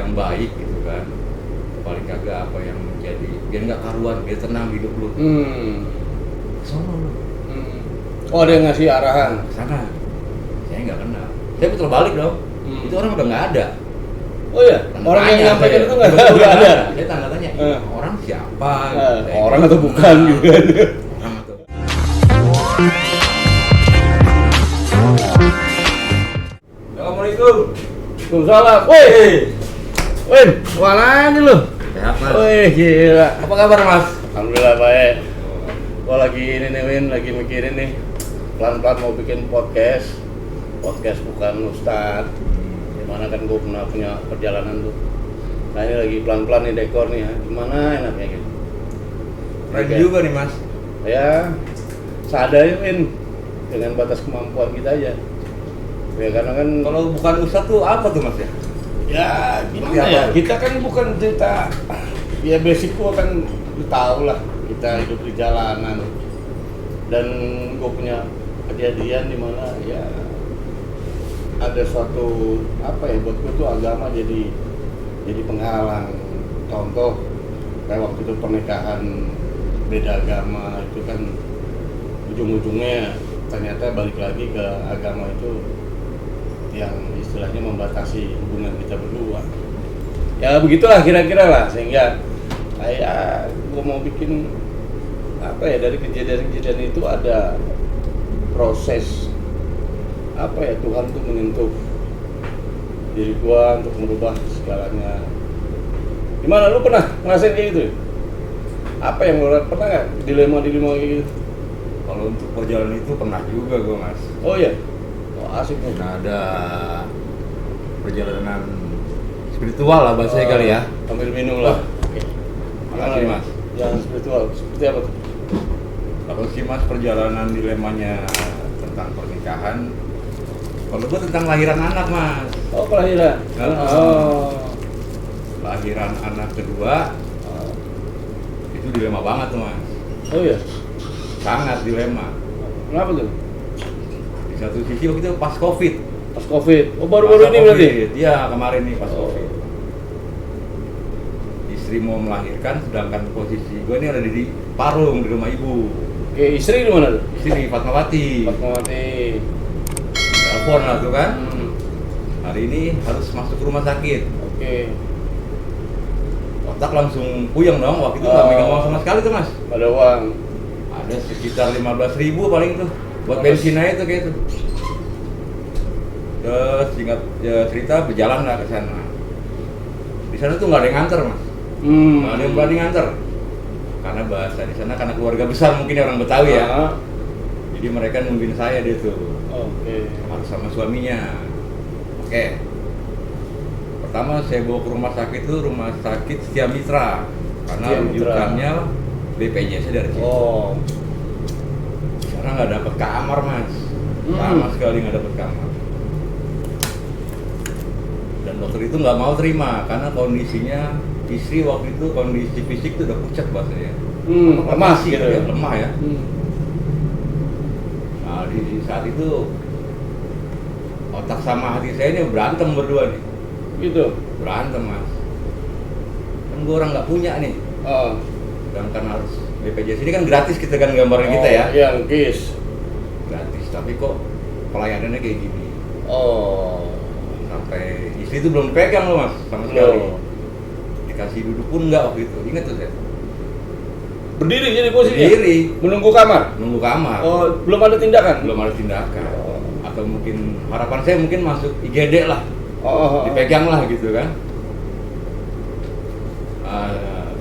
yang baik gitu kan, paling kagak apa yang menjadi biar nggak karuan, biar tenang hidup lu. Sono lu. Oh, ada yang ngasih arahan. Sana. Saya nggak kenal. Saya putar balik dong. Itu orang udah nggak ada. Oh iya, orang yang nyampaikan itu nggak ada. Saya tanya, orang siapa? Orang atau bukan juga. Orang atau. Assalamualaikum. Waalaikumsalam. Wih, kemana nih lu? Sehat mas. Wih, gila. Apa kabar mas? Alhamdulillah baik. Gua lagi ini nih Win, lagi mikirin nih pelan-pelan mau bikin podcast bukan Ustadz. Dimana kan gua pernah punya perjalanan tuh. Nah ini lagi pelan-pelan nih dekor nih ya. Gimana enaknya gitu? Lagi juga nih mas. Ya, seadanya Win, dengan batas kemampuan kita aja. Ya karena kan Kalau bukan Ustadz tuh apa tuh mas ya? ya gimana Seperti ya, apa? kita kan bukan cerita, ya basicku kan lu tahu lah, kita hidup di jalanan dan gue punya kejadian di mana ya ada suatu apa ya, buat gue tuh agama jadi penghalang. Contoh kayak waktu itu pernikahan beda agama itu kan ujung-ujungnya ternyata balik lagi ke agama itu yang istilahnya membatasi hubungan kita berdua. Ya begitulah kira-kira lah, sehingga kayak gue mau bikin apa ya, dari kejadian-kejadian itu ada proses apa ya, Tuhan tuh menyentuh diri gue untuk merubah segalanya. Gimana, lu pernah ngerasain kayak gitu? Apa yang lu pernah nggak dilema kayak gitu? Kalau untuk perjalanan itu pernah juga gue mas. Oh iya, oh, asik nih. Nah, ada perjalanan spiritual lah bahasanya kali ya. Ambil minum lah. Oke. Makasih mas. Yang spiritual seperti apa tuh? Kalau sih mas perjalanan dilemanya tentang pernikahan, kalau gue tentang lahiran anak mas. Oh, kelahiran. Lahiran anak kedua itu dilema banget tuh mas. Oh iya. Sangat dilema. Kenapa tuh? Di satu sisi waktu itu pas COVID. Pas COVID. Oh, baru-baru Masa ini berarti? COVID. Iya, kemarin nih pas Oh. COVID. Istri mau melahirkan, sedangkan posisi gue ini ada di Parung, di rumah ibu. Oke, istri di mana tuh? Istri Fatmawati. Fatmawati. Telepon lah tuh kan. Hmm. Hari ini harus masuk ke rumah sakit. Oke. Otak langsung puyeng dong, waktu itu nggak megang uang sama sekali tuh mas. Ada uang. Ada sekitar 15.000 paling tuh, buat bensin aja tuh kayak itu. Terus singkat cerita berjalan lah ke sana. Di sana tuh nggak ada yang nganter mas, nggak ada yang berani nganter. Karena bahasa di sana karena keluarga besar mungkin orang Betawi ya. Jadi mereka nungguin saya dia tuh. Oke. Harus sama suaminya. Oke. Pertama saya bawa ke rumah sakit itu rumah sakit Setia Mitra karena Setia Mitra. rujukannya BPJS dari situ. Oh. Karena nggak dapat kamar mas, sama sekali nggak dapat kamar. Dan dokter itu nggak mau terima karena kondisinya istri waktu itu kondisi fisik itu udah pucat bahasanya. Lemah gitu ya. Lemah ya. Nah di saat itu otak sama hati saya ini berantem berdua nih. Gitu. Berantem mas. Kan gue orang nggak punya nih. Oh. Sedangkan harus BPJS ini kan gratis kita kan gambaran kita ya. Iya, KIS. Gratis, tapi kok pelayanannya kayak gini. Oh. Sampai istri itu belum pegang loh mas, sama sekali. Dikasih duduk pun enggak waktu itu, ingat tuh saya. Berdiri jadi posisinya? Berdiri. Menunggu kamar? Nunggu kamar. Oh, belum ada tindakan? Belum ada tindakan. Oh. Atau mungkin harapan saya mungkin masuk IGD lah. Oh. Dipegang lah gitu kan.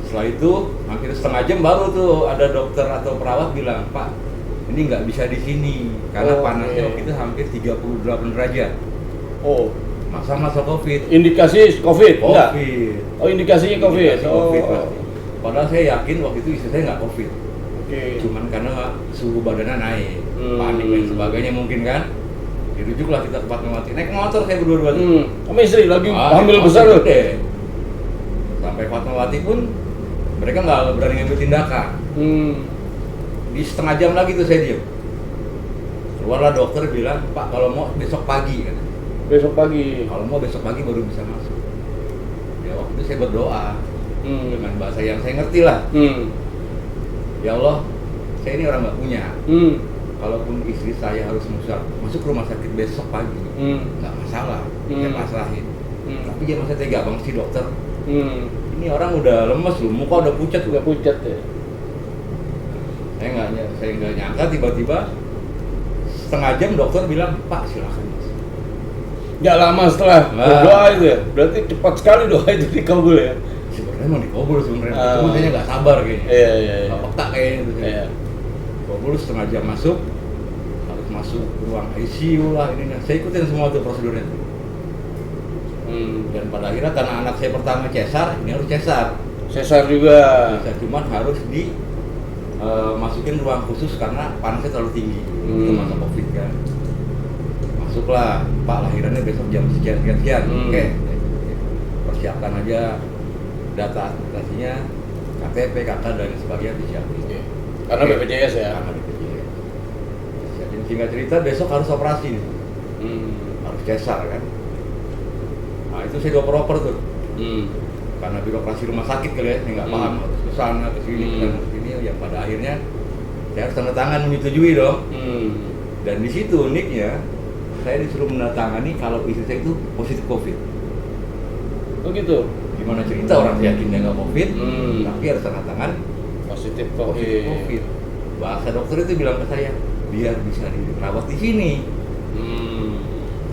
Setelah itu hampir setengah jam baru tuh ada dokter atau perawat bilang, Pak, ini nggak bisa di sini karena panasnya waktu itu hampir 38 derajat. Oh. Masa COVID. Indikasi COVID? Enggak? COVID. Oh, indikasinya COVID? Indikasi COVID pasti. Padahal saya yakin waktu itu istri saya nggak COVID. Oke. Cuman karena suhu badannya naik, panik dan sebagainya mungkin kan. Dirujuklah kita ke Fatmawati. Naik motor saya berdua-dua. Sama istri lagi hamil besar loh. Sampai Fatmawati pun mereka nggak berani ngambil tindakan. Di setengah jam lagi tuh saya diem. Keluarlah dokter bilang, Pak kalau mau besok pagi kan. Besok pagi. Kalau mau besok pagi baru bisa masuk. Ya waktu itu saya berdoa dengan bahasa yang saya ngerti lah. Ya Allah, saya ini orang nggak punya. Kalaupun istri saya harus masuk rumah sakit besok pagi, nggak masalah, saya pasrahin. Tapi dia masih tega banget sih dokter. Ini orang udah lemes loh, muka udah pucat. Udah pucat ya. Saya nggak nyangka tiba-tiba setengah jam dokter bilang, Pak silakan mas. Nggak lama setelah berdoa itu ya, berarti cepat sekali doa itu dikabul ya. Sebenarnya emang dikabul sebenarnya, cuma kayaknya nggak sabar kayaknya. Iya. Nggak peka kayaknya gitu. Iya. Kabul setengah jam masuk, harus masuk ruang ICU lah ini. Saya ikutin semua tuh prosedurnya. Dan pada akhirnya karena anak saya pertama cesar, ini harus cesar. Cesar juga. Cuman harus masukin ruang khusus karena panasnya terlalu tinggi. Itu masa COVID kan. Masuklah, Pak lahirannya besok jam sekian. Oke. Persiapkan aja data administrasinya, KTP, KK dan sebagainya disiapin. Karena BPJS ya. Karena BPJS. Jadi singkat cerita besok harus operasi nih. Harus cesar kan. Nah itu saya dioper-oper tuh. Karena birokrasi rumah sakit kali ya, saya nggak paham harus ke sana, ke sini, yang pada akhirnya saya harus tanda tangan menyetujui dong. Dan di situ uniknya, saya disuruh menandatangani kalau istri saya itu positif COVID. Oh gitu? Gimana cerita orang yakin dia nggak COVID, tapi harus tanda tangan positif COVID. Bahasa dokter itu bilang ke saya, biar bisa dirawat di sini.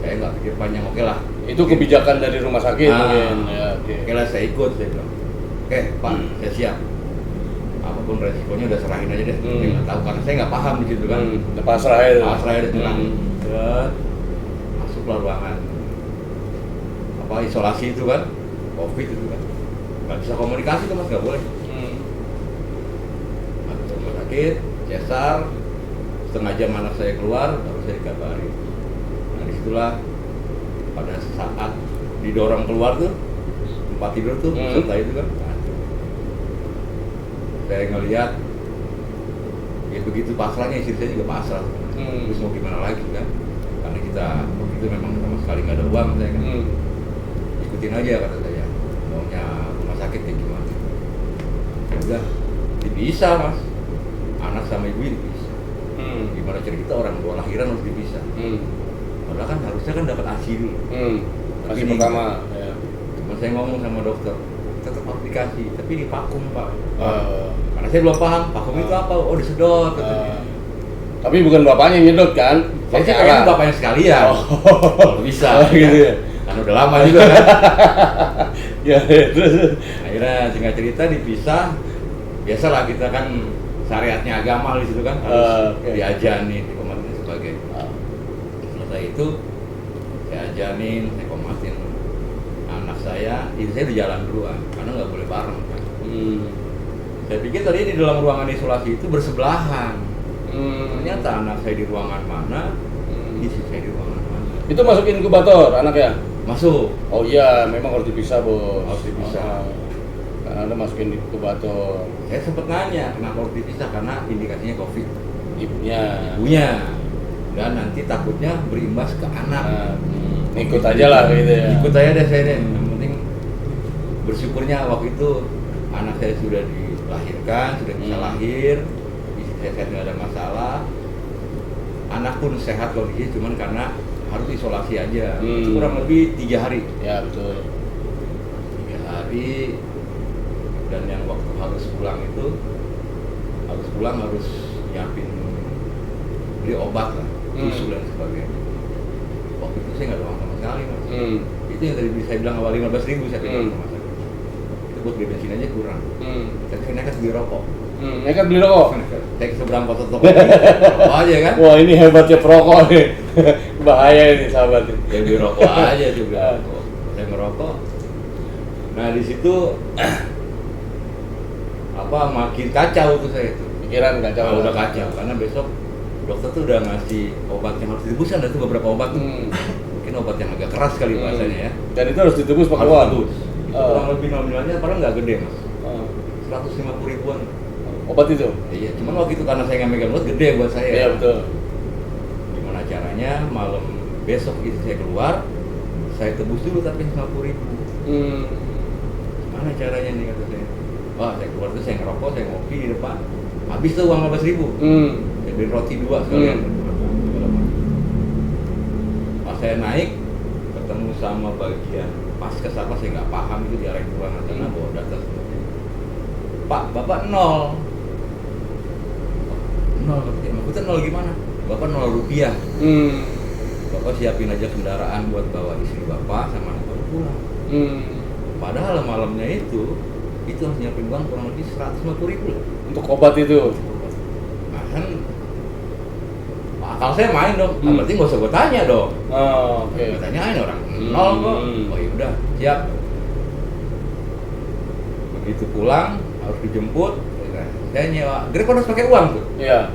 Saya nggak pikir panjang, oke lah. Itu kebijakan dari rumah sakit mungkin. Ya, oke lah saya ikut, saya bilang. Oke Pak, saya siap. Apapun resikonya udah serahin aja deh. Saya nggak tahu karena saya nggak paham di situ kan. Pasrah aja. Pasrah aja tenang. Masuklah ruangan isolasi itu kan, COVID itu kan. Nggak bisa komunikasi tuh mas, nggak boleh. Masuk rumah sakit, cesar. Setengah jam anak saya keluar, baru saya dikabari. Nah disitulah pada saat didorong keluar tuh tempat tidur tuh serta itu kan saya ngelihat ya begitu pasrahnya, istri saya juga pasrah. Terus mau gimana lagi kan, karena kita waktu itu memang sama sekali nggak ada uang saya kan. Ikutin aja kata saya, maunya rumah sakit kayak gimana. Udah dipisah mas, anak sama ibu dipisah. Gimana cerita orang dua lahiran harus dipisah. Padahal kan harusnya kan dapat ASI dulu. ASI pertama. Ya. Cuma saya ngomong sama dokter, tetap aplikasi, tapi di vakum pak. Karena saya belum paham vakum itu apa. Oh disedot. Tapi bukan bapaknya yang nyedot kan? Saya sih pengen bapaknya sekalian. Kalau bisa. Gitu ya. Kan udah lama juga kan. Ya terus. Akhirnya singkat cerita dipisah. Biasalah kita kan syariatnya agama di situ kan harus diajanin, dikomatin dan sebagainya. Selesai itu saya ajanin, saya komatin anak saya, istri saya udah jalan duluan karena nggak boleh bareng kan. Saya pikir tadi di dalam ruangan isolasi itu bersebelahan. Ternyata anak saya di ruangan mana, istri saya di ruangan mana. Itu masuk inkubator anaknya? Masuk. Oh iya, memang harus dipisah bos. Harus dipisah. Karena Anda masukin inkubator. Saya sempat nanya kenapa harus dipisah, karena indikasinya COVID. Ibunya. Dan nanti takutnya berimbas ke anak. Ikut aja lah gitu ya. Ikut aja deh saya deh. Yang penting bersyukurnya waktu itu anak saya sudah dilahirkan, sudah bisa lahir, istri saya sehat, nggak ada masalah. Anak pun sehat kondisi, cuman karena harus isolasi aja. Kurang lebih 3 hari. Ya betul. 3 hari. Dan yang waktu harus pulang itu harus nyiapin beli obat lah, susu dan sebagainya. Waktu itu saya nggak ada uang sama sekali mas. Itu yang tadi saya bilang awal 15.000 saya pegang rumah sakit. Itu buat beli bensin aja kurang. Tapi saya nekat beli rokok. Nekat beli rokok? Saya ke seberang foto toko rokok aja kan. Wah ini hebatnya perokok nih. Bahaya ini sahabat. Saya beli rokok aja juga. Saya ngerokok. Nah di situ makin kacau tuh saya itu. Pikiran kacau. Udah kacau karena besok dokter tuh udah ngasih obat yang harus ditebus, ada tuh beberapa obat tuh. Mungkin obat yang agak keras kali bahasanya ya. Dan itu harus ditebus pakai uang. Itu kurang lebih nominalnya padahal nggak gede mas. 150 ribuan. Obat itu? Iya, cuman waktu itu karena saya nggak megang duit gede buat saya. Iya betul. Gimana caranya malam besok itu saya keluar, saya tebus dulu tapi 50 ribu. nih kata saya. Wah, saya keluar tuh saya ngerokok, saya ngopi di depan. Habis tuh uang 15.000. Saya beli roti 2 sekalian. Pas saya naik ketemu sama bagian paskes apa saya nggak paham itu di area ruangan sana bawa data semua. Pak, Bapak nol. Nol, maksudnya nol gimana? Bapak 0 rupiah. Bapak siapin aja kendaraan buat bawa istri Bapak sama anak Bapak pulang. Padahal malamnya itu harus nyiapin uang kurang lebih 150.000 lah. Untuk obat itu. Nah kan akal saya main dong, berarti nggak usah gue tanya dong. Oke. Gue tanyain orang nol kok. Oh yaudah, siap. Begitu pulang harus dijemput, saya nyewa. Grab harus pakai uang tuh. Iya.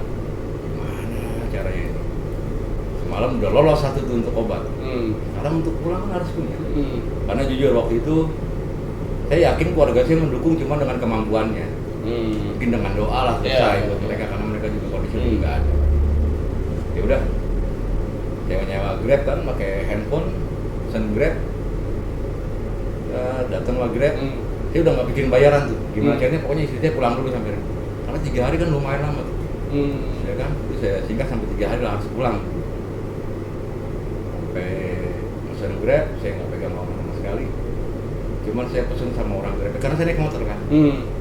Gimana caranya itu? Semalam udah lolos satu tuh untuk obat. Sekarang untuk pulang kan harus punya. Karena jujur waktu itu saya yakin keluarga saya mendukung cuma dengan kemampuannya. Mungkin dengan doa lah selesai buat mereka karena mereka juga kondisinya juga ada. Ya udah, saya nyewa Grab kan pakai handphone, pesan Grab, datanglah Grab. Saya udah nggak bikin bayaran tuh. Gimana caranya? Pokoknya istri saya pulang dulu sampai karena 3 hari kan lumayan lama tuh. Ya kan, terus saya singkat sampai 3 hari lah harus pulang. Sampai pesan Grab, saya nggak pegang uang sama sekali. Cuman saya pesen sama orang Grab karena saya naik motor kan.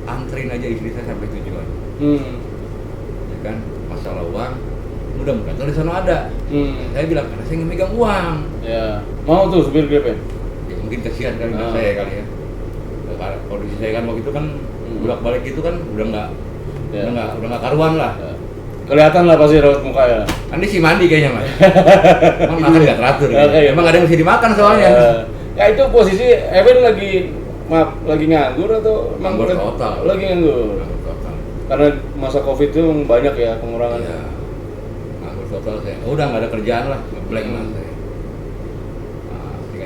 Anterin aja istri saya sampai tujuan. Ya kan, masalah uang mudah-mudahan di sana ada. Saya bilang karena saya nggak megang uang. Ya, mau tuh supir Grab ya? Ya mungkin kasihan kali saya kali ya. Karena kondisi saya kan waktu itu kan bolak-balik itu kan udah nggak karuan lah. Ya. Kelihatan lah pasti raut muka ya. Kan dia si mandi kayaknya mas. Emang makan nggak teratur. Ya. Emang ada yang mesti dimakan soalnya. Ya itu posisi Evan lagi nganggur atau emang Nganggur total. Lagi nganggur. Nganggur total. Karena masa Covid itu banyak ya pengurangan. Iya. Nganggur total saya. Udah nggak ada kerjaan lah, ngeblank lah saya.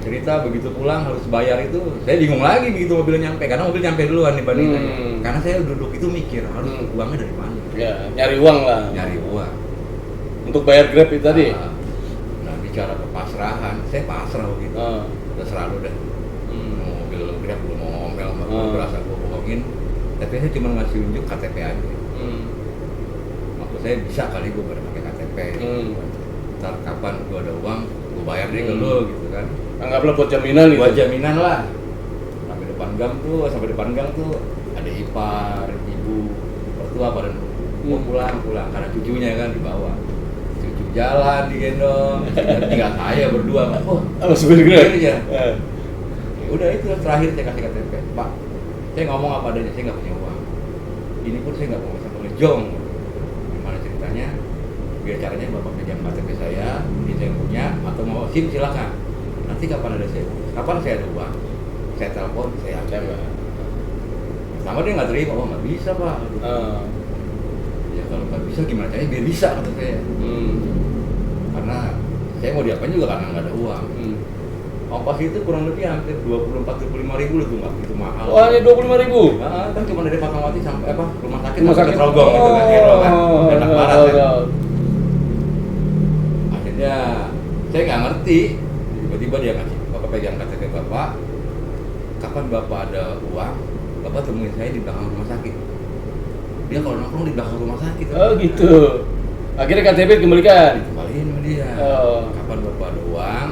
Cerita begitu pulang harus bayar itu saya bingung lagi begitu mobil nyampe karena mobil nyampe duluan dibanding saya. Karena saya duduk itu mikir harus uangnya dari mana ya nyari uang lah untuk bayar Grab itu tadi. Nah bicara kepasrahan saya pasrah begitu udah selalu deh mobil Grab belum mau ngomel sama gue berasa gue bohongin tapi saya cuma ngasih unjuk KTP aja. Maksud saya bisa kali gue pakai KTP ntar kapan gue ada uang gue bayar deh ke lo gitu kan. Anggaplah buat jaminan gitu. Buat jaminan lah. Sampai depan gang tuh ada ipar, ibu, mertua pada mau pulang karena cucunya kan dibawa. Cucu jalan digendong, tinggal saya berdua. Oh, supir Grab. Ya udah itu terakhir saya kasih KTP. Pak, saya ngomong apa adanya, saya nggak punya uang. Ini pun saya nggak mau bisa ngejong. Gimana ceritanya? Biar caranya bapak pegang KTP saya, ini saya punya atau mau SIM silakan. Nanti kapan saya ada uang, saya telepon, saya ambil. Sama dia nggak terima, oh nggak bisa pak. Ya kalau nggak bisa gimana caranya biar bisa kata saya. Karena saya mau diapain juga karena nggak ada uang. Ongkos itu kurang lebih hampir 25.000 tuh nggak begitu mahal. Oh hanya 25.000? Kan cuma dari Fatmawati sampai rumah sakit sampai Trogong gitu kan, enak banget kan. Akhirnya saya nggak ngerti. Tiba-tiba dia ngasih, bapak pegang KTP bapak, kapan bapak ada uang, bapak temuin saya di belakang rumah sakit. Dia kalau nongkrong di belakang rumah sakit. Oh gitu. Akhirnya KTP dikembalikan? Dikembaliin sama dia. Kapan bapak ada uang,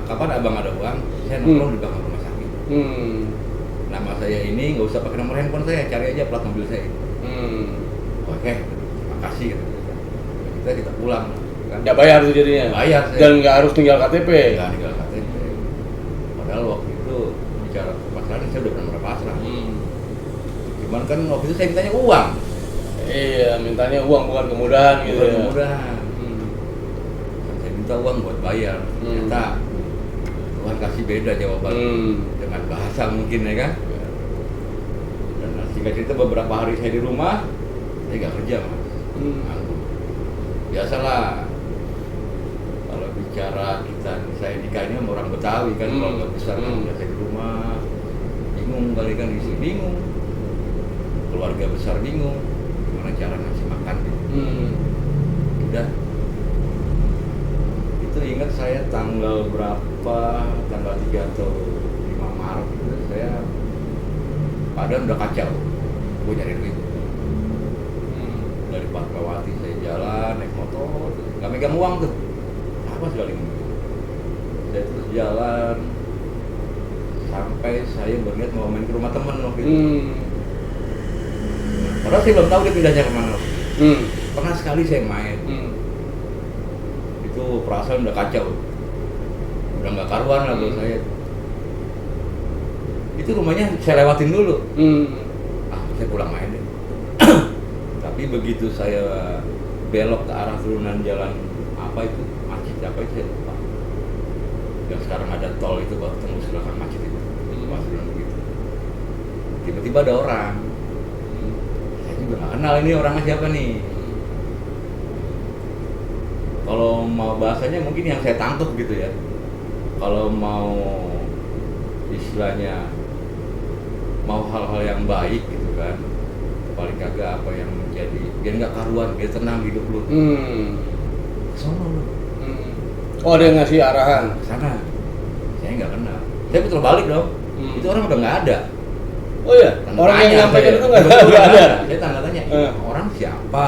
kapan abang ada uang, saya nongkrong di belakang rumah sakit. Nama saya ini nggak usah pakai nomor handphone saya, cari aja plat mobil saya. Oke, terima kasih. Kita pulang. Kan? Ya bayar tuh jadinya? Bayar saya. Dan nggak harus tinggal KTP? Nggak tinggal KTP. Padahal waktu itu bicara pasrah saya udah pernah pasrah. Cuman kan waktu itu saya mintanya uang. Iya, mintanya uang bukan kemudahan gitu ya. Kemudahan. Saya minta uang buat bayar. Ternyata Tuhan kasih beda jawaban dengan bahasa mungkin ya kan. Dan singkat cerita beberapa hari saya di rumah, saya nggak kerja mas. Biasalah. Kalau bicara saya nikah ini sama orang Betawi kan, keluarga besar kan, udah saya di rumah, bingung kali kan di sini bingung, keluarga besar bingung, gimana cara ngasih makan udah, itu ingat saya tanggal berapa, tanggal 3 atau 5 Maret itu saya keadaan udah kacau, gue nyari duit. Dari Fatmawati saya jalan naik motor, nggak megang uang tuh, apa sekali ini. Saya terus jalan sampai saya berniat mau main ke rumah temen waktu itu. Padahal saya belum tahu dia pindahnya kemana. Pernah sekali saya main. Itu perasaan udah kacau, udah nggak karuan lah buat saya. Itu rumahnya saya lewatin dulu. Saya pulang main deh. Tapi begitu saya belok ke arah turunan jalan apa itu, masjid apa itu saya lupa. Yang sekarang ada tol itu baru tembus belakang masjid itu. Pas begitu. Tiba-tiba ada orang. Saya juga nggak kenal ini orangnya siapa nih. Kalau mau bahasanya mungkin yang saya tangkap gitu ya. Kalau mau istilahnya mau hal-hal yang baik gitu kan, paling kagak apa yang menjadi biar nggak karuan, biar tenang hidup lu. Kesana lu. Oh, dia ngasih arahan kesana. Saya nggak kenal. Saya putar balik dong. Itu orang udah nggak ada. Oh iya, orang yang nyampaikan itu nggak ada. Saya tanda tanya, orang siapa?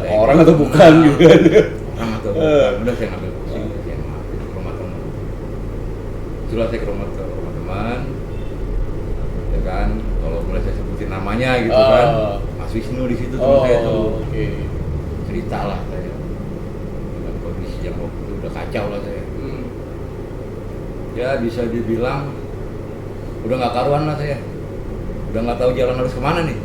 Orang atau bukan juga. Orang atau bukan. Udah saya ngambil pusing, saya mampir ke rumah teman. Setelah saya ke rumah teman, ya kan, kalau boleh saya sebutin namanya gitu kan, Mas Wisnu di situ teman saya tuh. Cerita lah saya dengan kondisi yang waktu itu udah kacau lah saya. Ya bisa dibilang udah nggak karuan lah saya. Udah nggak tahu jalan harus kemana nih.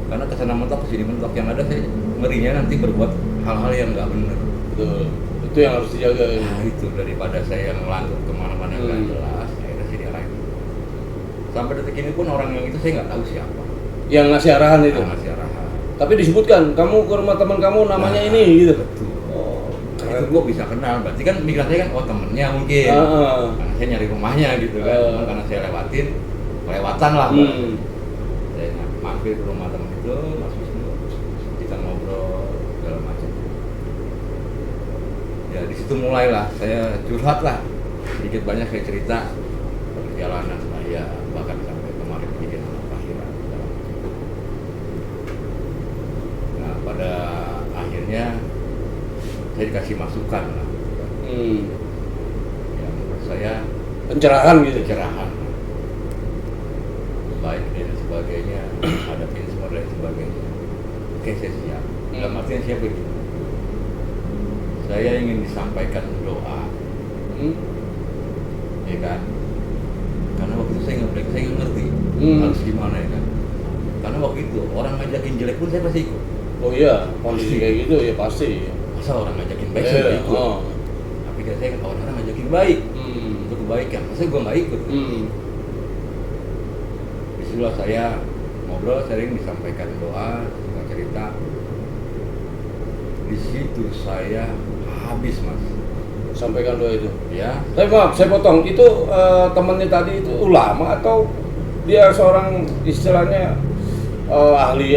Karena kesana mentok kesini mentok, yang ada saya ngerinya nanti berbuat hal-hal yang nggak benar. Betul, itu yang harus dijaga. Nah itu daripada saya yang ngelantur kemana-mana yang nggak jelas, akhirnya saya diarahin. Sampai detik ini pun orang yang itu saya nggak tahu siapa. Yang ngasih arahan itu. Ngasih arahan. Tapi disebutkan, kamu ke rumah teman kamu namanya ini gitu. Betul. Itu gue bisa kenal, berarti kan pikiran saya kan temennya mungkin. Karena saya nyari rumahnya gitu kan, karena saya kelewatan lah. Saya mampir ke rumah teman itu, Mas Wisnu, kita ngobrol segala macam. Ya di situ mulailah saya curhat lah, sedikit banyak saya cerita perjalanan saya bahkan sampai kemarin bikin anak akhirat. Nah pada akhirnya saya dikasih masukan lah. Ya menurut saya pencerahan gitu. Pencerahan. Baik dan sebagainya, hadapin semua dan sebagainya. Oke saya siap. Dalam artian siap begitu. Saya ingin disampaikan doa. Ya kan? Karena waktu itu saya nggak ngerti harus gimana ya kan. Karena waktu itu orang ngajakin jelek pun saya pasti ikut. Oh iya, kondisi kayak gitu ya pasti. Masa orang ngajakin baik saya nggak ikut. Tapi kan saya kalau orang ngajakin baik untuk kebaikan, masa gue nggak ikut. Disitulah saya ngobrol, sering disampaikan doa, cerita. Di situ saya habis mas. Sampaikan doa itu. Ya. Tapi maaf, saya potong. Itu temannya tadi itu ulama atau dia seorang istilahnya ahli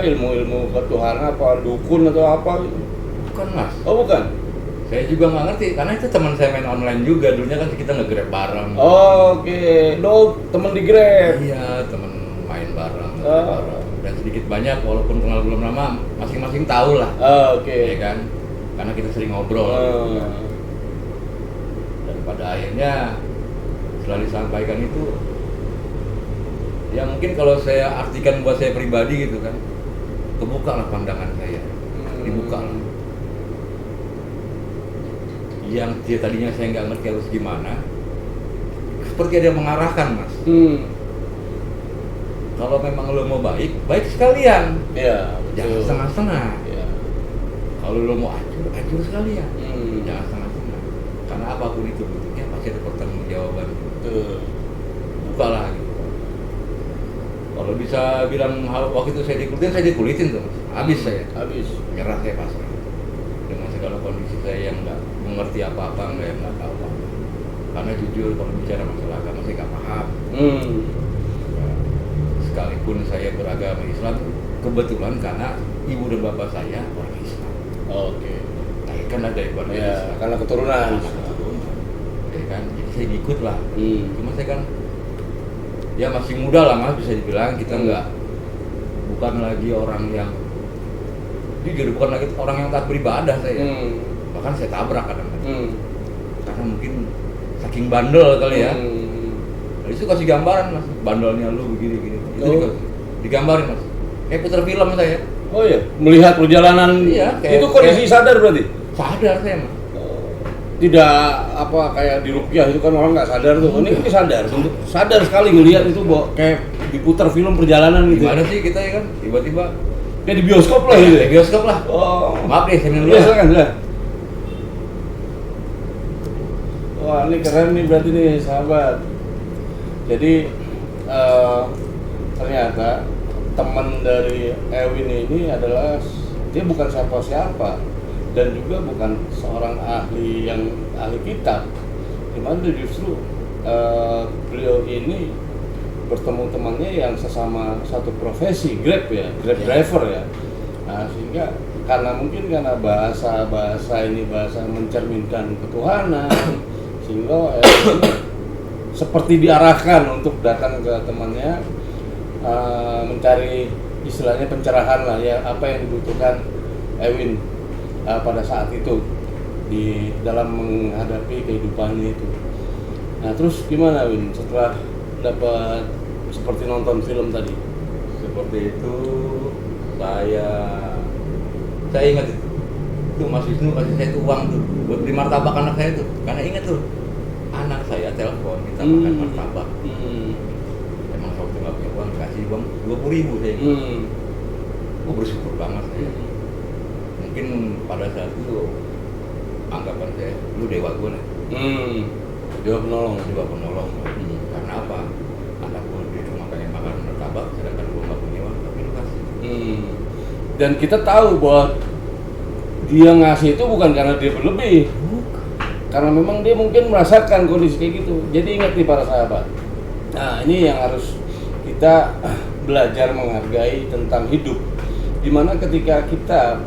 ilmu ketuhanan apa dukun atau apa? Bukan mas. Oh bukan. Saya juga nggak ngerti karena itu teman saya main online juga. Dulunya kan kita nge-grab bareng. Oke. Teman di Grab. Iya, teman main bareng. Dan sedikit banyak walaupun kenal belum lama masing-masing tahu lah. Oke. Ya kan? Karena kita sering ngobrol. Dan pada akhirnya setelah disampaikan itu ya mungkin kalau saya artikan buat saya pribadi gitu kan, kebuka lah pandangan saya, dibuka lah. Yang dia tadinya saya nggak ngerti harus gimana, seperti ada yang mengarahkan mas. Kalau memang lo mau baik, baik sekalian. Iya. Jangan setengah-setengah. Iya. Kalau lo mau hancur, hancur sekalian. Jangan setengah-setengah. Karena apapun itu bentuknya pasti ada pertanggungjawaban. Bukalah gitu. Kalau bisa bilang waktu itu saya dikulitin tuh mas. Habis saya. Habis. Menyerah saya pasrah. Dengan segala kondisi saya yang nggak mengerti apa-apa, nggak tahu apa. Karena jujur kalau bicara masalah agama saya nggak paham. Sekalipun saya beragama Islam, kebetulan karena ibu dan bapak saya orang Islam. Oke. Nah, kan ada ibadah Islam. Karena keturunan. Ya kan, jadi saya ngikut lah. Cuma saya kan, ya masih muda lah mas, bisa dibilang kita bukan lagi orang yang jujur, bukan lagi orang yang taat beribadah saya. Bahkan saya tabrak kadang-kadang karena mungkin saking bandel kali ya. Dari situ kasih gambaran mas, bandelnya lu begini-gini. Itu juga digambarin mas, kayak puter film saya. Oh iya, melihat perjalanan. Iya, itu kondisi sadar berarti? Sadar saya mas. Tidak apa kayak di rukyah itu kan orang nggak sadar tuh. Ini sadar, sadar sekali ngelihat itu kayak diputar film perjalanan gitu. Gimana sih kita ya kan, tiba-tiba kayak di bioskop lah gitu. Di bioskop lah. Oh, maaf deh, saya dulu. Iya, silakan. Wah, ini keren nih berarti nih sahabat. Jadi ternyata teman dari Ewin ini adalah dia bukan siapa-siapa dan juga bukan seorang ahli kitab, dimana justru beliau ini bertemu temannya yang sesama satu profesi, Grab driver ya. Nah, sehingga karena bahasa ini bahasa mencerminkan ketuhanan, sehingga ini seperti diarahkan untuk datang ke temannya mencari istilahnya pencerahan lah ya, apa yang dibutuhkan Ewin pada saat itu di dalam menghadapi kehidupannya itu. Nah terus gimana Win setelah dapat seperti nonton film tadi? Seperti itu saya ingat itu Mas Wisnu kasih saya itu uang tuh buat beli martabak anak saya tuh, karena ingat tuh anak saya telepon minta makan martabak. Emang waktu nggak punya uang, kasih uang 20.000 saya. Gue bersyukur banget saya. Mungkin pada saat itu anggapan saya, lu dewa gue nih. Dewa penolong. Karena apa? Anak gue di rumah pengen makan martabak, sedangkan gue nggak punya uang, tapi lu kasih. Dan kita tahu bahwa dia ngasih itu bukan karena dia berlebih, karena memang dia mungkin merasakan kondisi kayak gitu. Jadi ingat nih para sahabat. Nah ini yang harus kita belajar menghargai tentang hidup. Dimana ketika kita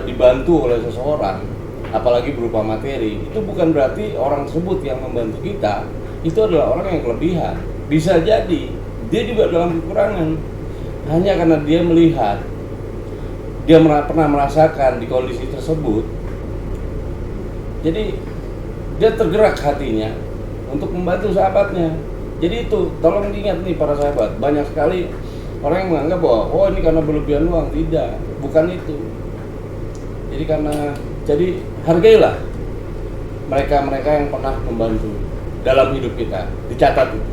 dibantu oleh seseorang, apalagi berupa materi, itu bukan berarti orang tersebut yang membantu kita itu adalah orang yang kelebihan. Bisa jadi dia juga dalam kekurangan, hanya karena dia melihat, dia pernah merasakan di kondisi tersebut, jadi dia tergerak hatinya untuk membantu sahabatnya. Jadi itu tolong diingat nih para sahabat, banyak sekali orang yang menganggap bahwa oh ini karena berlebihan uang. Tidak, bukan itu. Jadi hargailah mereka yang pernah membantu dalam hidup kita, dicatat itu.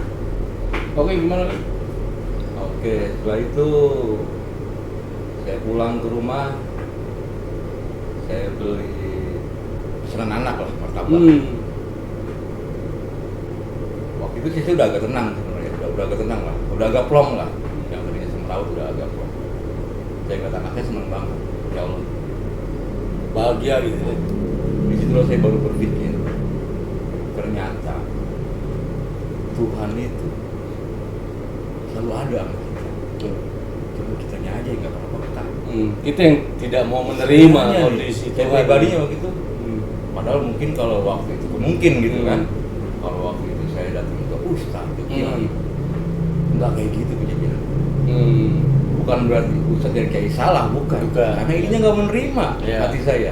Oke, gimana nih? Oke, setelah itu saya pulang ke rumah, saya beli pesanan anak lah, martabak. Waktu itu sih saya udah agak tenang sebenarnya, udah agak tenang lah, udah agak plong lah. Yang tadinya semeraut udah agak plong. Saya ngeliat anaknya seneng banget, ya Allah. Bahagia gitu. Di situ saya baru berpikir, ternyata Tuhan itu selalu ada sama kita. Cuma kitanya aja yang nggak pernah tahu. Kita yang tidak mau menerima kondisi Tuhan. Pribadinya waktu itu. Padahal mungkin kalau waktu itu mungkin gitu kan. Kalau waktu itu saya datang ke Ustadz, nggak kayak gitu kejadian. Bukan berarti Ustadz yang kayak salah, bukan. Karena ininya nggak menerima hati saya.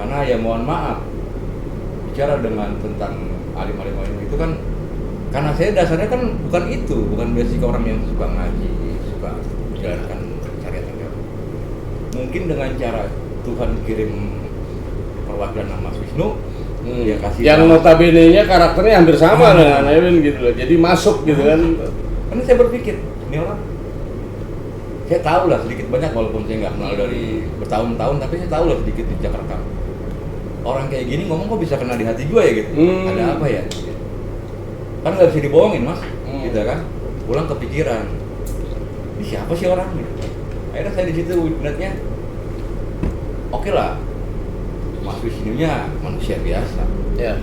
Karena ya mohon maaf, bicara dengan tentang alim-alim itu kan, karena saya dasarnya kan bukan itu, bukan basic orang yang suka ngaji, suka menjalankan syariat agama. Mungkin dengan cara Tuhan kirim perwakilan nama Wisnu, dia kasih yang notabene-nya karakternya hampir sama dengan Ewin gitu loh, jadi masuk gitu kan. Karena saya berpikir, ini orang, saya tahu lah sedikit banyak walaupun saya nggak kenal dari bertahun-tahun, tapi saya tahu lah sedikit di Jakarta. Orang kayak gini ngomong kok bisa kena di hati gue ya gitu. Ada apa ya? Gitu. Kan nggak bisa dibohongin mas, gitu kan? Pulang kepikiran, ini siapa sih orang? Gitu. Akhirnya saya di situ netnya, oke lah, Mas Wisnunya manusia biasa. Ya.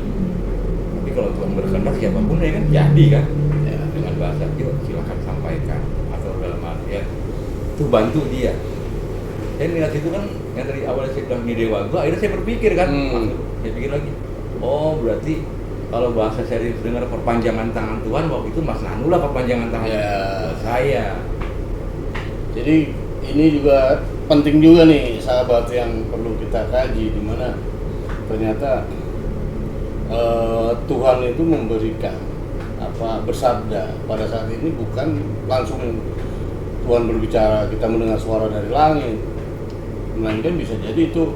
Tapi kalau Tuhan berkehendak siapapun ya kan jadi kan. Ya, dengan bahasa, yuk silakan sampaikan atau dalam artian tuh bantu dia. Saya lihat itu kan yang dari awal saya bilang ini dewa gua, akhirnya saya berpikir kan, saya pikir lagi, oh berarti kalau bahasa saya dengar perpanjangan tangan Tuhan, waktu itu Mas Nanu lah perpanjangan tangan buat saya. Jadi ini juga penting juga nih sahabat yang perlu kita kaji, di mana ternyata Tuhan itu memberikan bersabda pada saat ini bukan langsung Tuhan berbicara kita mendengar suara dari langit, melainkan bisa jadi itu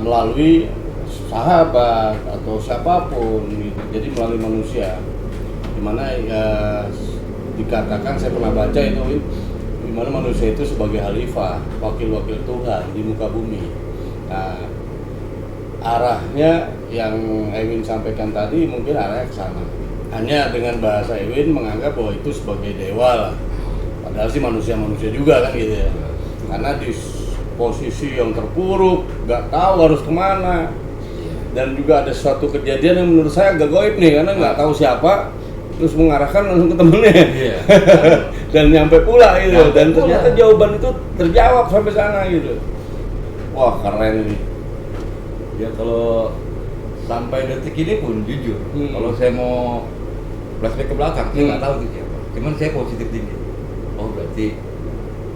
melalui sahabat atau siapapun gitu. Jadi melalui manusia, dimana dikatakan, saya pernah baca itu, dimana manusia itu sebagai khalifah, wakil-wakil Tuhan di muka bumi. Nah, arahnya yang Ewin sampaikan tadi mungkin arahnya ke sana. Hanya dengan bahasa Ewin menganggap bahwa itu sebagai dewa lah. Padahal sih manusia-manusia juga kan gitu ya. Karena di posisi yang terpuruk, nggak tahu harus kemana. Dan juga ada suatu kejadian yang menurut saya agak goib nih, karena nggak tahu siapa, terus mengarahkan langsung ke temennya. Dan nyampe pula gitu. Dan ternyata jawaban itu terjawab sampai sana gitu. Wah, keren ini. Ya kalau sampai detik ini pun jujur, kalau saya mau flashback ke belakang, saya nggak tahu itu siapa. Cuman saya positif tinggi. Oh berarti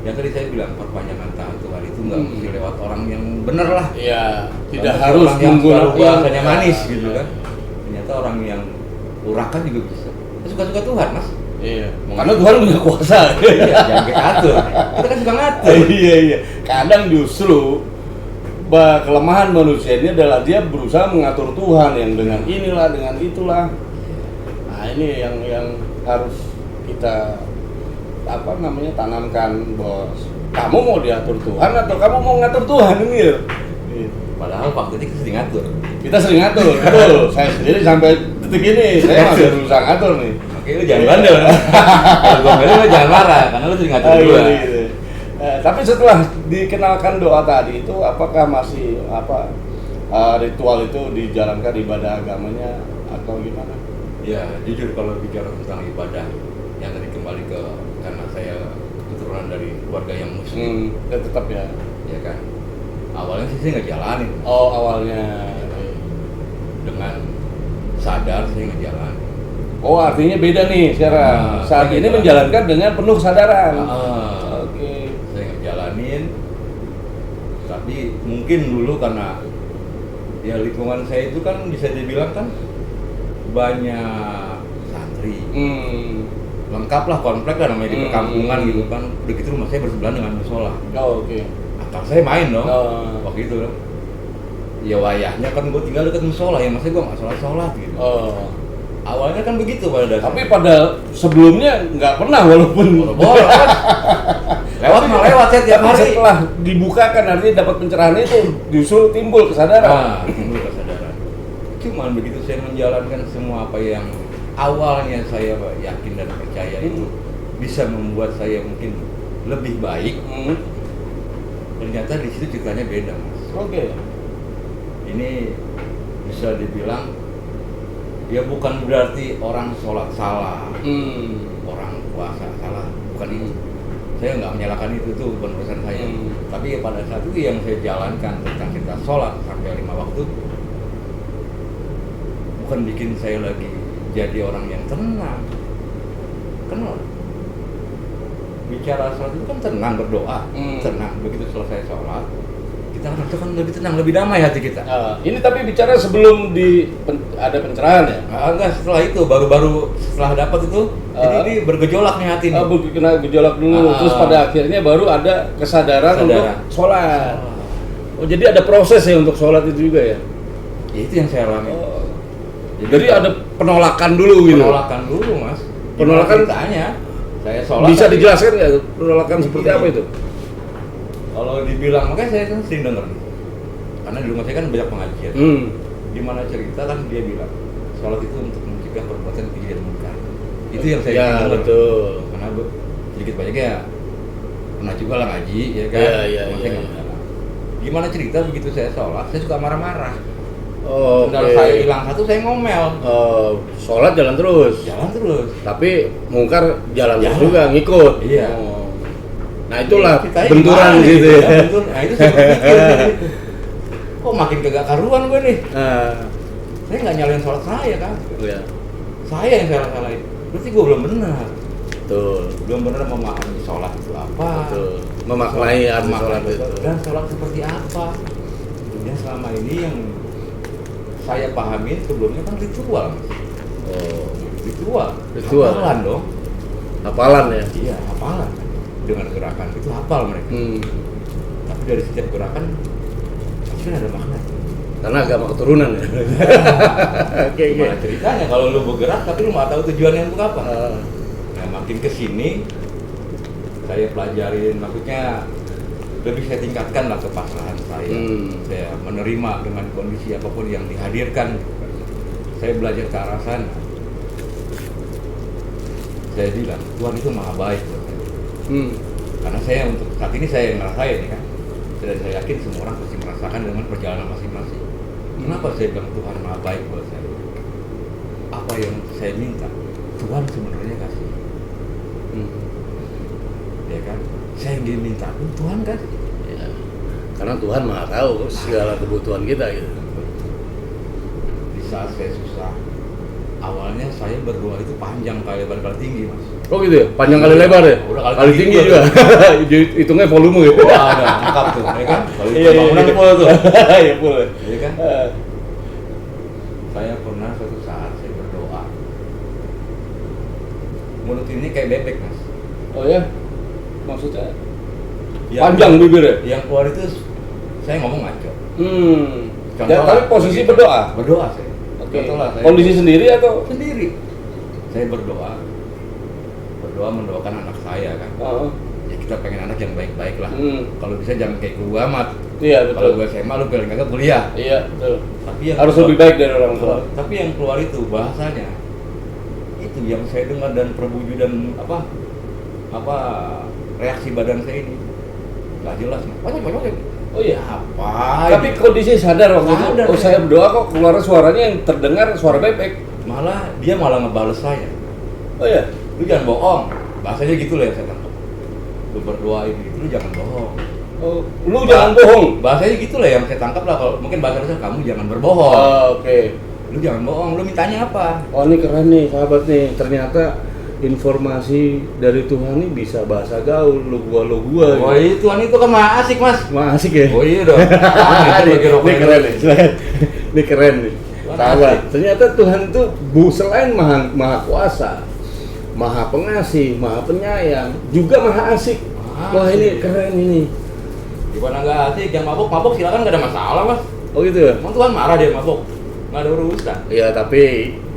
yang tadi saya bilang perpanjangan tangan Tuhan itu nggak mesti lewat orang yang benar lah. Iya. Tidak karena harus menggunakan bahasanya manis gitu kan. Ternyata orang yang urakan juga bisa. Suka-suka Tuhan mas. Iya. Karena Tuhan punya kuasa. Iya. Jangan kita atur. Kita kan suka ngatur. Iya. Kadang justru kelemahan manusia ini adalah dia berusaha mengatur Tuhan yang dengan inilah, dengan itulah. Nah ini yang harus kita tanamkan, bos. Kamu mau diatur Tuhan atau kamu mau ngatur Tuhan ini ya? Padahal waktu itu kita sering ngatur. Kita sering ngatur, betul. Saya sendiri sampai detik ini saya masih berusaha ngatur nih. Oke, lu jangan bandel. Kalau gua ngomel lu jangan marah karena lu sering ngatur gua. Gitu. Tapi setelah dikenalkan doa tadi itu, apakah masih ritual itu dijalankan ibadah agamanya atau gimana? Ya, jujur kalau bicara tentang ibadah, yang tadi kembali ke karena saya keturunan dari keluarga yang muslim. Ya tetap ya. Ya kan. Awalnya sih saya nggak jalanin. Oh awalnya. Dengan sadar saya nggak jalanin. Oh artinya beda nih sekarang. Saat ini menjalankan dengan penuh kesadaran. Oke. Saya nggak jalanin. Tapi mungkin dulu karena ya lingkungan saya itu kan bisa dibilang kan banyak santri. Lengkap lah, komplek lah namanya di perkampungan gitu kan. Udah gitu rumah saya bersebelahan dengan musola. Oh oke. Akal saya main dong. Waktu itu dong. Ya wayahnya kan gue tinggal dekat musola, ya maksudnya gue nggak sholat gitu. Awalnya kan begitu pada dasarnya. Tapi pada sebelumnya nggak pernah walaupun. Lewat mah lewat saya tiap hari. Setelah dibukakan artinya dapat pencerahan itu justru timbul kesadaran. Timbul kesadaran. Cuman begitu saya menjalankan semua apa yang awalnya saya yakin dan percaya itu bisa membuat saya mungkin lebih baik. Ternyata di situ ceritanya beda, mas. Oke. Ini bisa dibilang ya bukan berarti orang sholat salah, orang puasa salah, bukan itu. Saya nggak menyalahkan itu tuh bukan urusan saya. Tapi ya pada saat itu yang saya jalankan tentang kita sholat sampai 5 waktu bukan bikin saya lagi jadi orang yang tenang. Kenal? Bicara sholat itu kan tenang, berdoa, tenang. Begitu selesai sholat, kita kan lebih tenang, lebih damai hati kita. Ini tapi bicara sebelum ada pencerahan ya? Enggak, setelah itu, baru setelah dapat itu, jadi ini bergejolak nih hati ini. Kena gejolak dulu, terus pada akhirnya baru ada kesadaran untuk sholat. Oh jadi ada proses ya untuk sholat itu juga ya? Ya itu yang saya alami. Jadi ada penolakan dulu gitu? Penolakan dulu mas. Penolakan tanya. Saya sholat. Bisa dijelaskan nggak penolakan seperti apa itu? Kalau dibilang, makanya saya kan sering denger nih. Karena di rumah saya kan banyak pengajian. Di mana cerita kan dia bilang sholat itu untuk mencegah perbuatan keji dan munkar. Itu yang saya dengar. Betul. Karena sedikit banyaknya pernah juga lah ngaji, ya kan. Iya. Gimana cerita begitu saya sholat, saya suka marah-marah. Kalau saya hilang satu, saya ngomel. Sholat jalan terus. Tapi mungkar jalan terus juga, ngikut. Iya. Nah itulah kita benturan gitu ya. Nah itu saya berpikir. Kok makin kagak karuan gue nih. Saya nggak nyalain sholat saya kan. Iya. Saya yang salah-salahin. Berarti gue belum benar. Betul. Belum benar memahami sholat itu apa. Betul. Memaknai arti sholat itu. Dan sholat seperti apa. Yang selama ini yang saya pahamin sebelumnya kan ritual. Oh. Ritual. Hafalan dong. Hafalan ya? Iya, hafalan. Dengan gerakan itu hafal mereka. Tapi dari setiap gerakan pasti ada makna. Karena agama keturunan ya. Gimana ceritanya kalau lu bergerak tapi lu nggak tahu tujuannya untuk apa? Nah, makin kesini saya pelajarin, maksudnya lebih saya tingkatkan lah kepasrahan saya. Saya menerima dengan kondisi apapun yang dihadirkan. Saya belajar ke arah sana. Saya bilang Tuhan itu maha baik buat saya. Karena saya untuk saat ini saya ngerasain ya kan. Dan saya yakin semua orang pasti merasakan dengan perjalanan masing-masing. Kenapa saya bilang Tuhan maha baik buat saya? Apa yang saya minta, Tuhan sebenarnya kasih. Ya kan? Saya yang diminta pun Tuhan kasih. Ya. Karena Tuhan maha tahu segala kebutuhan kita gitu. Di saat saya susah, awalnya saya berdoa itu panjang kali lebar tinggi mas. Oh gitu ya? Panjang kali lebar ya? Kali tinggi juga. Hitungnya volume gitu. Wah, ada lengkap tuh, ya kan? Kalau itu Iya, bangunan iya. full tuh. Iya full. Ya kan? Saya pernah suatu saat saya berdoa. Mulut ini kayak bebek mas. Oh ya? Maksudnya? Yang- Panjang bibirnya? Yang keluar itu saya ngomong ngaco. Ya, tapi posisi berdoa? Berdoa saya. Oke. Contoh lah, saya Kondisi sendiri atau? sendiri. Saya berdoa mendoakan anak saya kan. Ya kita pengen anak yang baik-baik lah. Kalau bisa jangan kayak gua amat. Iya Kalau betul. gua SMA lu paling kagak kuliah. Iya betul. Tapi yang Harus keluar- lebih baik dari orang tua. Tapi yang keluar itu bahasanya itu yang saya dengar dan perwujudan apa reaksi badan saya ini nggak jelas mas. Oh iya. Apa? Tapi kondisi sadar waktu itu. Sadar, Oh ya. saya berdoa kok keluar suaranya yang terdengar suara bebek. Dia malah ngebales saya. Oh iya. Lu jangan bohong. Bahasanya gitu lah yang saya tangkap. Lu berdoa ini, lu jangan bohong. Oh, lu jangan bohong. Bahasanya gitu lah yang saya tangkap lah. Kalau mungkin bahasa saya kamu jangan berbohong. Oke. Lu jangan bohong. Lu mintanya apa? Oh ini keren nih sahabat nih. Ternyata informasi dari Tuhan ini bisa bahasa gaul. Lu gua. Oh iya Tuhan itu kan maha asik mas. Wah asik ya. Oh iya dong. Ini keren nih. Ini keren nih. Tuhan Sahabat. asik. Ternyata Tuhan itu selain maha kuasa, maha pengasih, maha penyayang, juga maha asik. Wah ini keren ini. Gimana nggak asik? Yang mabuk silakan nggak ada masalah mas. Oh gitu ya? Emang Tuhan marah dia mabuk? Nggak ada urusan. Iya tapi